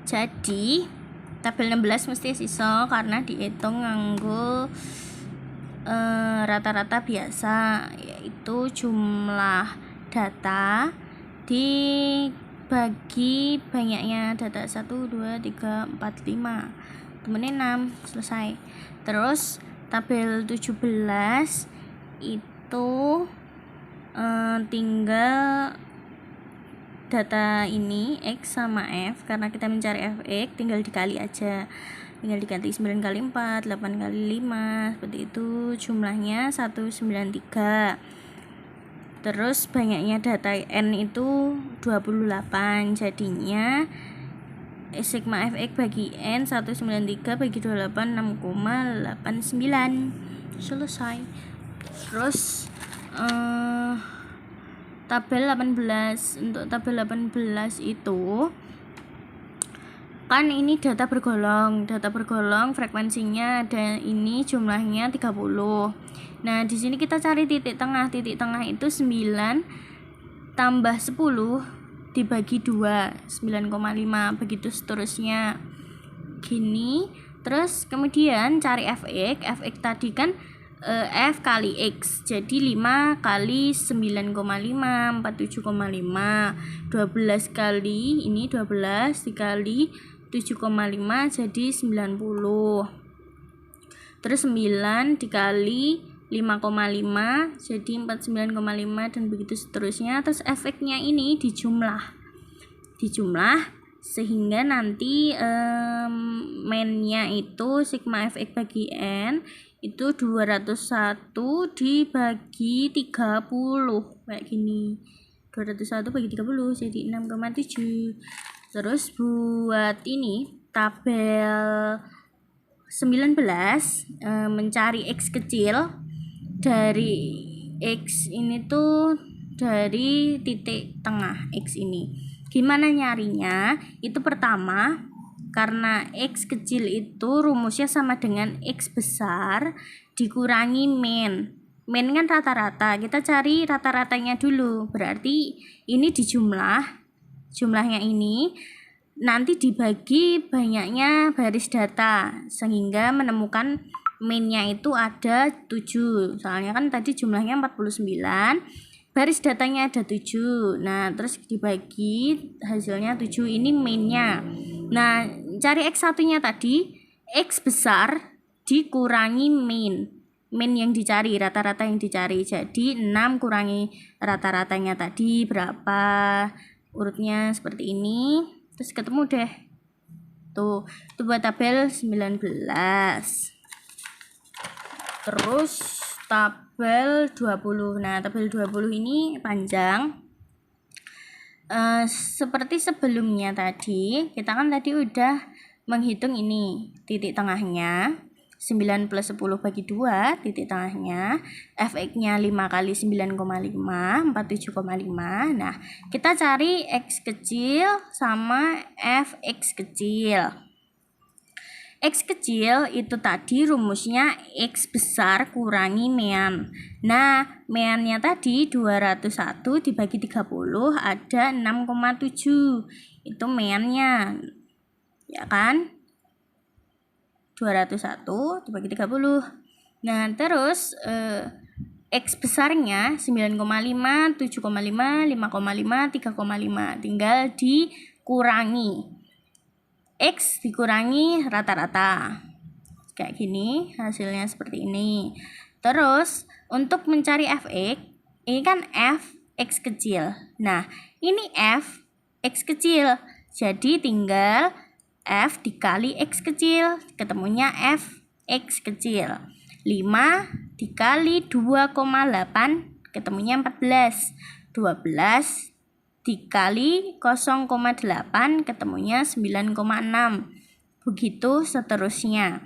Jadi tabel 16 mesti sisa karena dihitung nganggo rata-rata biasa, yaitu jumlah data dibagi banyaknya data 1, 2, 3, 4, 5 kemudian 6, selesai. Terus tabel 17 itu tinggal data ini X sama F, karena kita mencari Fx tinggal dikali aja, tinggal diganti 9 kali 4, 8 kali 5 seperti itu, jumlahnya 193. Terus banyaknya data N itu 28, jadinya sigma Fx bagi N 193 bagi 28 6,89, selesai. Terus tabel 18, untuk tabel 18 itu kan ini data bergolong frekuensinya ada, ini jumlahnya 30. Nah, di sini kita cari titik tengah. Titik tengah itu 9 tambah 10 dibagi 2, 9,5, begitu seterusnya. Gini. Terus kemudian cari Fx tadi kan F kali X, jadi 5 kali 9,5, 47,5, 12 kali ini 12 dikali 7,5 jadi 90. Terus 9 dikali 5,5 jadi 49,5 dan begitu seterusnya. Terus Fx-nya ini dijumlah sehingga nanti main-nya itu sigma Fx bagi N itu 201 dibagi 30 kayak gini, 201 bagi 30 jadi 6,7. Terus buat ini tabel 19 mencari X kecil dari X ini tuh dari titik tengah X ini. Gimana nyarinya? Itu pertama, karena X kecil itu rumusnya sama dengan X besar dikurangi min kan rata-rata, kita cari rata-ratanya dulu, berarti ini jumlahnya ini nanti dibagi banyaknya baris data sehingga menemukan min-nya itu ada 7, soalnya kan tadi jumlahnya 49, baris datanya ada 7. Nah, terus dibagi hasilnya 7, ini min-nya. Nah, cari X1-nya tadi, X besar dikurangi min yang dicari, rata-rata yang dicari. Jadi 6 kurangi rata-ratanya tadi berapa, urutnya seperti ini. Terus ketemu deh. Tuh, itu buat tabel 19. Terus tabel 20. Nah, tabel 20 ini panjang. Seperti sebelumnya tadi, kita kan tadi udah menghitung ini titik tengahnya 9 plus 10 bagi 2, titik tengahnya Fx-nya 5 kali 9,5, 47,5. Nah, kita cari X kecil sama Fx kecil. X kecil itu tadi rumusnya X besar kurangi mean. Nah, meannya tadi 201 dibagi 30 ada 6,7. Itu meannya. Ya kan? 201 dibagi 30. Nah, terus X besarnya 9,5, 7,5, 5,5, 3,5. Tinggal dikurangi. X dikurangi rata-rata. Kayak gini, hasilnya seperti ini. Terus, untuk mencari Fx, ini kan F X kecil. Nah, ini F X kecil. Jadi tinggal F dikali X kecil, ketemunya F X kecil. 5 dikali 2,8, ketemunya 14. 12 dikali 0,8, ketemunya 9,6. Begitu seterusnya.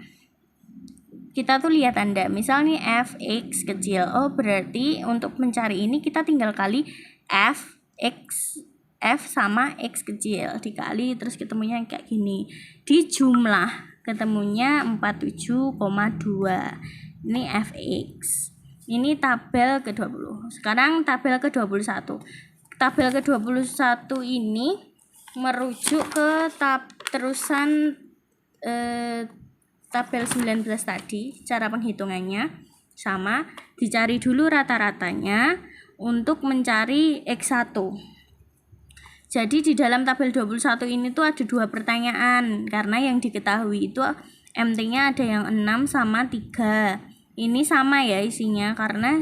Kita tuh lihat tanda, misalnya Fx kecil. Oh, berarti untuk mencari ini kita tinggal kali F sama X kecil dikali, terus ketemunya kayak gini. Dijumlah, ketemunya 47,2. Ini Fx. Ini tabel ke-20. Sekarang tabel ke-21. Tabel ke-21 ini merujuk ke terusan tabel 19 tadi, cara penghitungannya sama, dicari dulu rata-ratanya untuk mencari X1. Jadi di dalam tabel 21 ini tuh ada 2 pertanyaan, karena yang diketahui itu MT-nya ada yang 6 sama 3. Ini sama ya isinya, karena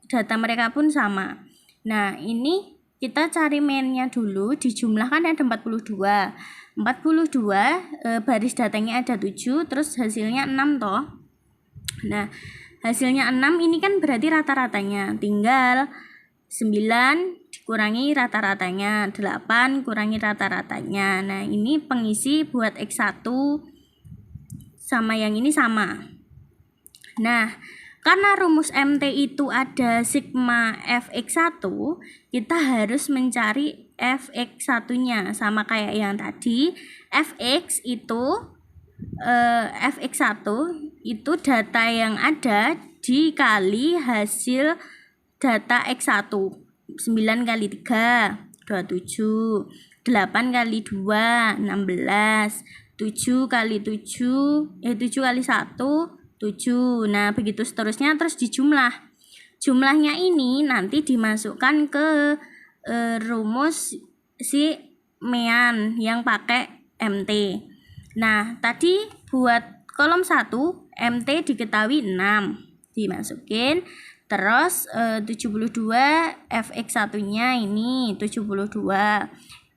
data mereka pun sama. Nah, ini kita cari mean-nya dulu, dijumlahkan ada 42. 42 baris datanya ada 7, terus hasilnya 6 toh. Nah, hasilnya 6 ini kan berarti rata-ratanya, tinggal 9 dikurangi rata-ratanya, 8 kurangi rata-ratanya. Nah, ini pengisi buat X1 sama yang ini sama. Nah, karena rumus MT itu ada sigma Fx1, kita harus mencari Fx1-nya. Sama kayak yang tadi, Fx itu Fx1 itu data yang ada dikali hasil data X1. 9 kali 3, 27. 8 kali 2, 16. 7 kali 7, 7 kali 1, 7. Nah, begitu seterusnya, terus dijumlah. Jumlahnya ini nanti dimasukkan ke rumus si mean yang pakai MT. Nah, tadi buat kolom 1, MT diketahui 6. Dimasukin. Terus 72 Fx1-nya ini 72.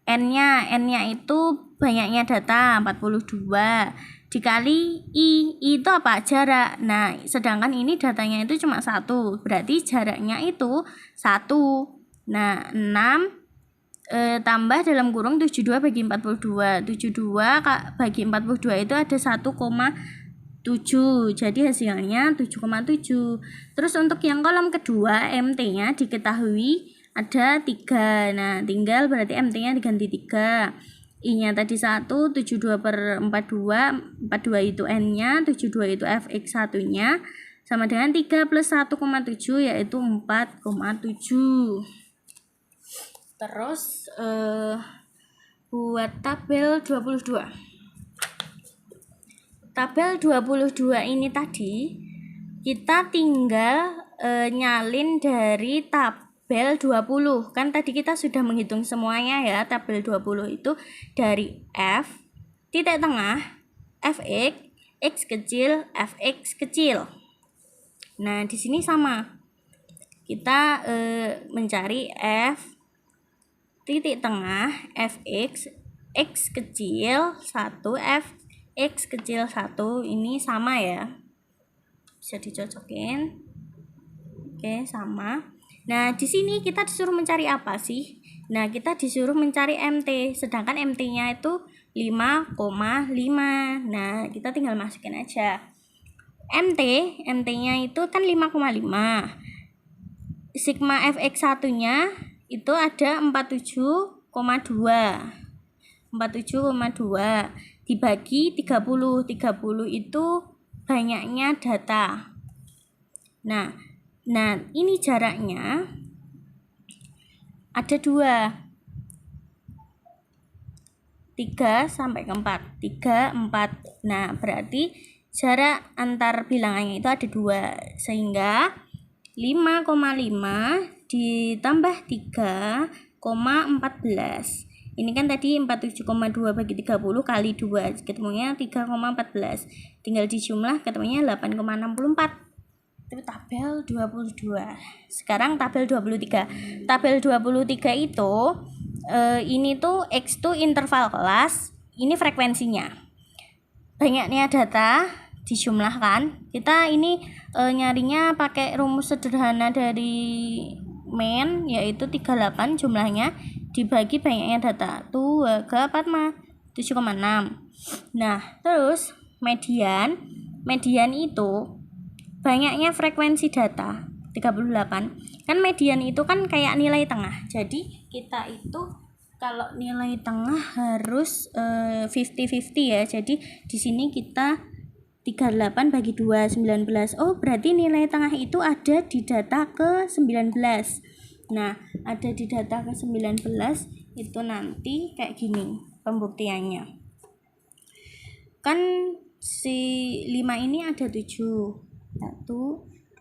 N-nya itu banyaknya data 42. Dikali I itu apa? Jarak. Nah, sedangkan ini datanya itu cuma 1, berarti jaraknya itu 1. Nah, 6 tambah dalam kurung 72 bagi 42. 72 bagi 42 itu ada 1,7. Jadi hasilnya 7,7. Terus untuk yang kolom kedua, MT-nya diketahui ada 3. Nah, tinggal berarti MT-nya diganti 3. I-nya tadi 1, 72 per 42, 42 itu N-nya, 72 itu Fx1-nya, sama dengan 3 plus 1,7 yaitu 4,7. Terus buat tabel 22. Tabel 22 ini tadi, kita tinggal nyalin dari tabel 20. Kan tadi kita sudah menghitung semuanya ya. Tabel 20 itu dari F titik tengah Fx, X kecil, Fx kecil. Nah, di sini sama. Kita mencari F titik tengah Fx, X kecil 1, Fx kecil 1. Ini sama ya. Bisa dicocokin. Oke, sama. Nah, di sini kita disuruh mencari apa sih? Nah, kita disuruh mencari MT, sedangkan MT-nya itu 5,5. Nah, kita tinggal masukin aja. MT-nya itu kan 5,5. Sigma Fx1-nya itu ada 47,2. 47,2 dibagi 30. 30 itu banyaknya data. Nah, ini jaraknya ada 2. 3 sampai ke 4. 3, 4. Nah, berarti jarak antar bilangannya itu ada 2. Sehingga 5,5 ditambah 3,14. Ini kan tadi 47,2 bagi 30 kali 2. Ketemunya 3,14. Tinggal dijumlah ketemunya 8,64. Itu tabel 22. Sekarang tabel 23. Tabel 23 itu ini tuh X tuh interval kelas, ini frekuensinya. Banyaknya data dijumlahkan. Kita ini nyarinya pakai rumus sederhana dari main, yaitu 38 jumlahnya dibagi banyaknya data. 2 ke 4 mah 7,6. Nah, terus median itu banyaknya frekuensi data 38. Kan median itu kan kayak nilai tengah. Jadi kita itu kalau nilai tengah harus 50-50 ya. Jadi di sini kita 38 bagi 2, 19. Oh, berarti nilai tengah itu ada di data ke 19. Nah, ada di data ke 19 itu nanti kayak gini. pembuktiannya. Kan si 5 ini ada 7. 1,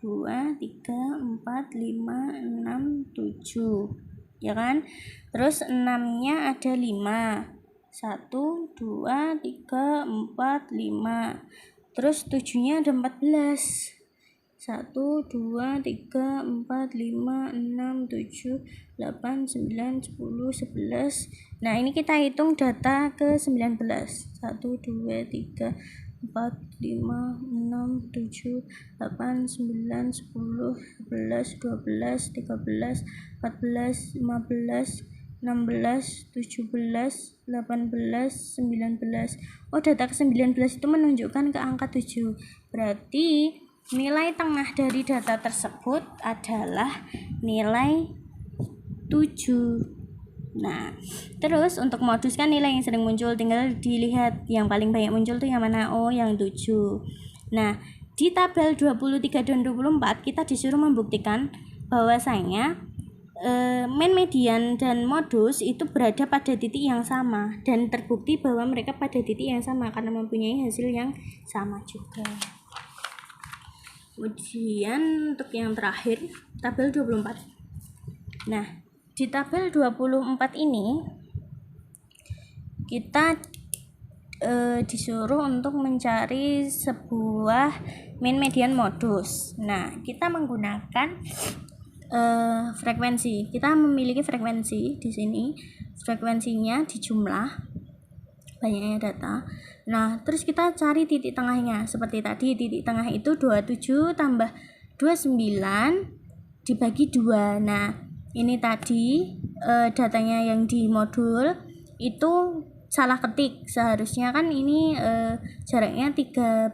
2, 3, 4, 5, 6, 7. Ya kan? Terus 6-nya ada 5. 1, 2, 3, 4, 5. Terus 7-nya ada 14. 1, 2, 3, 4, 5, 6, 7, 8, 9, 10, 11. Nah, ini kita hitung data ke 19. 1, 2, 3, 4, 5, 6, 7, 8, 9, 10, 11, 12, 13, 14, 15, 16, 17, 18, 19. Oh, data ke 19 itu menunjukkan ke angka 7. Berarti nilai tengah dari data tersebut adalah nilai 7. Nah, terus untuk moduskan nilai yang sering muncul, tinggal dilihat yang paling banyak muncul tuh yang mana. Oh, yang 7. Nah, di tabel 23 dan 24 kita disuruh membuktikan bahwasanya mean, median, dan modus itu berada pada titik yang sama, dan terbukti bahwa mereka pada titik yang sama karena mempunyai hasil yang sama juga. Kemudian untuk yang terakhir, tabel 24. Nah, di tabel 24 ini kita disuruh untuk mencari sebuah mean, median, modus. Nah, kita menggunakan frekuensi. Kita memiliki frekuensi di sini. Frekuensinya dijumlah banyaknya data. Nah, terus kita cari titik tengahnya. Seperti tadi, titik tengah itu 27 tambah 29 dibagi 2. Nah, ini tadi datanya yang di modul itu salah ketik. Seharusnya kan ini jaraknya 3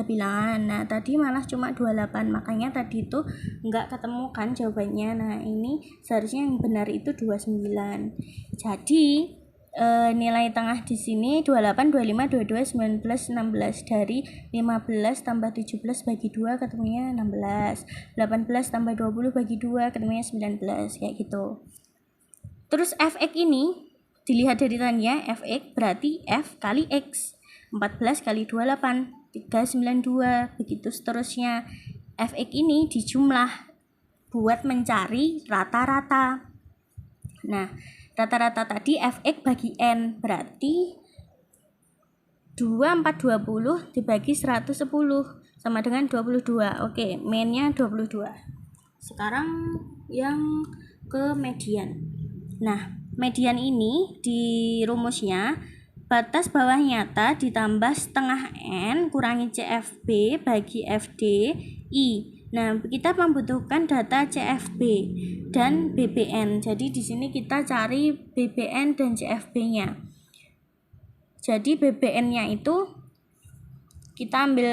bilangan. Nah, tadi malah cuma 28. Makanya tadi itu enggak ketemu kan jawabannya. Nah, ini seharusnya yang benar itu 29. Jadi nilai tengah di sini 28, 25, 22, 19, 16. Dari 15 tambah 17 bagi 2 ketemunya 16. 18 tambah 20 bagi 2 ketemunya 19. Kayak gitu. Terus fx ini dilihat dari tanya, fx berarti f kali x. 14 kali 28, 392. Begitu seterusnya. Fx ini dijumlah buat mencari rata-rata. Nah, rata-rata tadi fx bagi n berarti 2420 dibagi 110 sama dengan 22. Oke, mean-nya 22. Sekarang yang ke median. Nah, median ini di rumusnya batas bawah nyata ditambah setengah n kurangi CFB bagi FD I. Nah, kita membutuhkan data CFB dan BBN. Jadi di sini kita cari BBN dan CFB-nya. Jadi BBN-nya itu kita ambil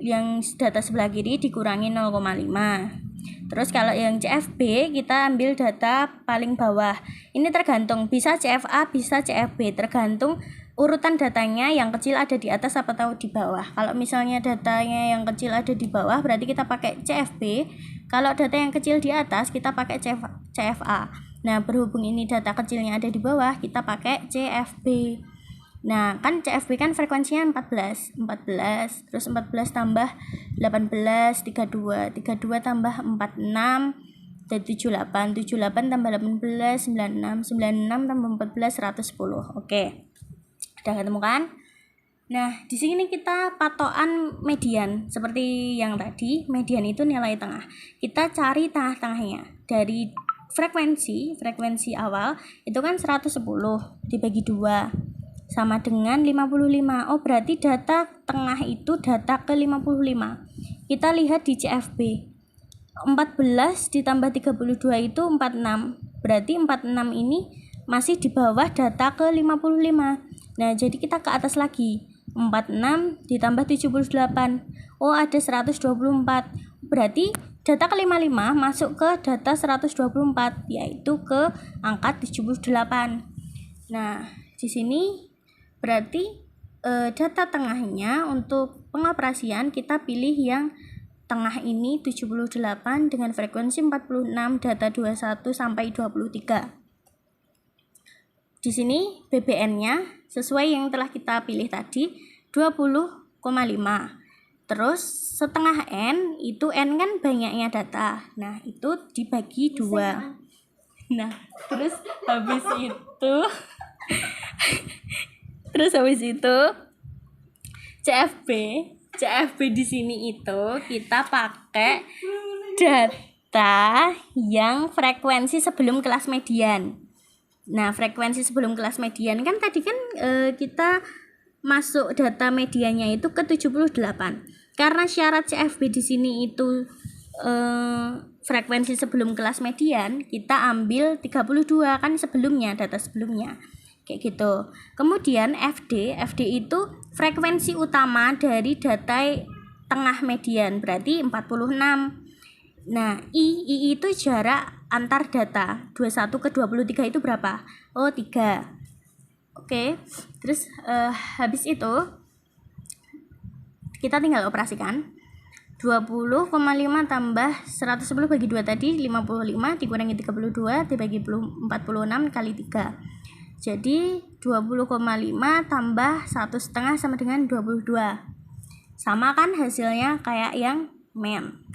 yang data sebelah kiri dikurangi 0,5. Terus kalau yang CFB kita ambil data paling bawah. Ini tergantung, bisa CFA, bisa CFB, tergantung urutan datanya yang kecil ada di atas apa tahu di bawah. Kalau misalnya datanya yang kecil ada di bawah berarti kita pakai CFB. Kalau data yang kecil di atas kita pakai CFA. Nah, berhubung ini data kecilnya ada di bawah, kita pakai CFB. Nah, kan CFB kan frekuensinya 14, terus 14 tambah 18, 32 tambah 46, dan 78 tambah 18, 96 tambah 14, 110. Oke. Udah ketemu kan? Nah, di sini kita patokan median. Seperti yang tadi, median itu nilai tengah. Kita cari tengah-tengahnya. Dari frekuensi awal itu kan 110 dibagi 2 sama dengan 55. Oh, berarti data tengah itu data ke 55. Kita lihat di CFB. 14 ditambah 32 itu 46. Berarti 46 ini masih di bawah data ke 55. Nah, jadi kita ke atas lagi. 46 ditambah 78. Oh, ada 124. Berarti data ke 55 masuk ke data 124, yaitu ke angka 78. Nah, di sini berarti data tengahnya untuk pengoperasian kita pilih yang tengah ini 78 dengan frekuensi 46, data 21 sampai 23. di sini BBN-nya sesuai yang telah kita pilih tadi 20,5. Terus setengah N itu N kan banyaknya data. Nah, itu dibagi 2. Nah, terus habis itu CFB di sini itu kita pakai data yang frekuensi sebelum kelas median. Nah, frekuensi sebelum kelas median kan tadi kan kita masuk data mediannya itu ke 78. Karena syarat CFB di sini itu frekuensi sebelum kelas median, kita ambil 32 kan sebelumnya, data sebelumnya. Kayak gitu. Kemudian FD itu frekuensi utama dari data tengah median, berarti 46. Nah, I itu jarak antar data. 21 ke 23 itu berapa? Oh, 3. Oke. Terus habis itu kita tinggal operasikan. 20,5 tambah 110 bagi 2 tadi 55 dikurangi 32 dibagi 46 kali 3. Jadi 20,5 tambah 1,5 sama dengan 22. Sama kan hasilnya kayak yang men.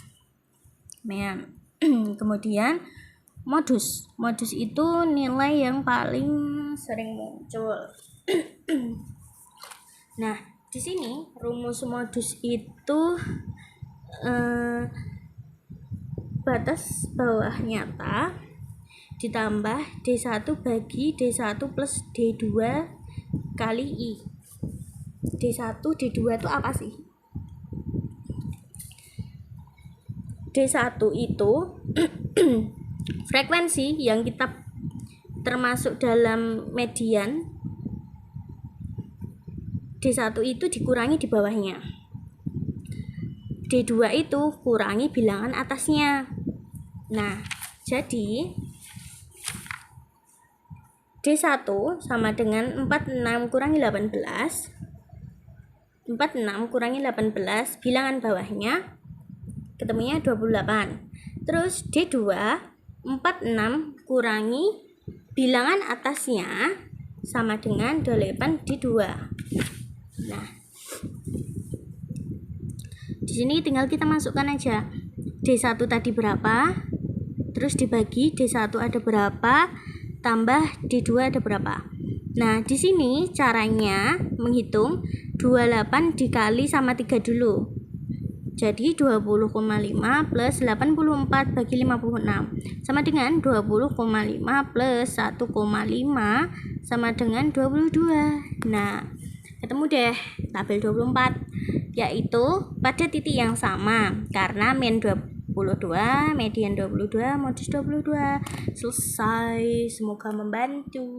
Kemudian modus itu nilai yang paling sering muncul. Nah, di sini rumus modus itu batas bawah nyata ditambah D1 bagi D1 plus D2 kali I. D1, D2 itu apa sih? D1 itu frekuensi yang kita termasuk dalam median. D1 itu dikurangi di bawahnya. D2 itu kurangi bilangan atasnya. Nah, jadi D1 sama dengan 46 kurangi 18. 46 kurangi 18 bilangan bawahnya ketemunya 28. Terus D2 46 kurangi bilangan atasnya sama dengan 8 D2. Nah, di sini tinggal kita masukkan aja D1 tadi berapa, terus dibagi D1 ada berapa, tambah D2 ada berapa. Nah, di sini caranya menghitung 28 dikali sama 3 dulu. Jadi 20,5 plus 84 bagi 56 sama dengan 20,5 plus 1,5 sama dengan 22. Nah, ketemu deh tabel 24, yaitu pada titik yang sama karena min 22, median 22, modus 22. Selesai. Semoga membantu.